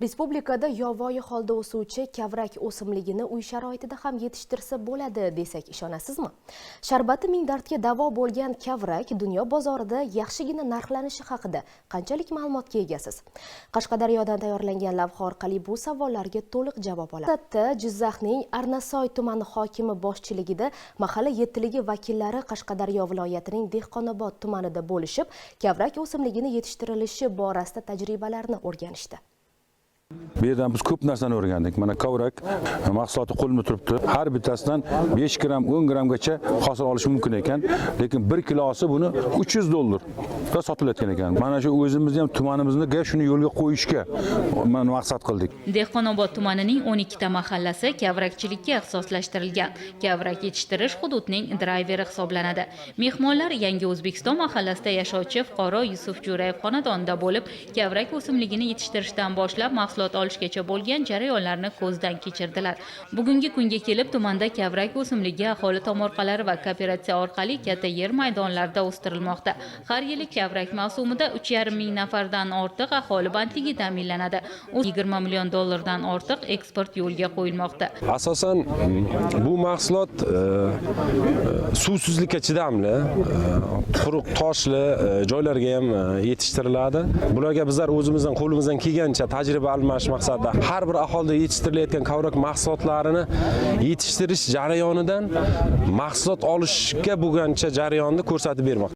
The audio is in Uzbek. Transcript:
Respublikada yovvoyi holda o'suvchi kavrak o'simligini uy sharoitida ham yetishtirsa bo'ladi desak ishonasizmi? Sharbati ming dardga davo bo'lgan kavrak dunyo bozorida yaxshigina narxlanishi haqida qanchalik ma'lumotga egasiz? Qashqadaryodan tayyorlangan lavha orqali bu savollarga to'liq javob oladi. Jizzaxning Arnasoy tumani hokimi boshchiligida mahalla yettiligi vakillari Qashqadaryo viloyatining Dehqonobod tumanida bo'lishib, kavrak o'simligini yetishtirilishi borasida tajribalarni o'rganishdi. Bu yerdan biz ko'p narsani o'rgandik. Mana kavrak mahsuloti qo'limda turibdi. Har bittasidan 5 gram, 10 gramgacha hosil olish mumkin ekan, lekin 1 kilosi buni $300 da sotilayotgan ekan. Mana shu o'zimizni ham tumanimizga shuni yo'lga qo'yishga maqsad qildik. Dehqonobod tumanining 12 ta mahallasi kavrakchilikka ixtisoslashtirilgan. Kavrak yetishtirish hududning drayveri hisoblanadi. Mehmonlar Yangi O'zbekiston mahallasida yashovchi fuqaro Yusuf Jo'rayev xonadonida bo'lib, kavrak o'simligini yetishtirishdan boshlab mahsulot olishgacha bo'lgan jarayonlarni ko'zdan kechirdilar. Bugungi kunga kelib tumanda kavrak o'simligi aholi tomorqalari va kooperatsiya orqali katta yer maydonlarida o'stirilmoqda. Har yili kavrak mavsumida 3,5 ming nafardan ortiq aholi bandligi ta'minlanadi. $20 million dan ortiq eksport yo'lga qo'yilmoqda. Asosan bu mahsulot suvsizlikka chidamli, quruq toshli joylarga ham yetishtiriladi. Bularga bizlar o'zimizdan qo'limizdan kelgancha tajriba almashish maqsadida har bir aholida yetishtirilayotgan kavrak mahsulotlarini yetishtirish jarayonidan mahsulot olishga bo'lgancha jarayonni ko'rsatib bermoqda.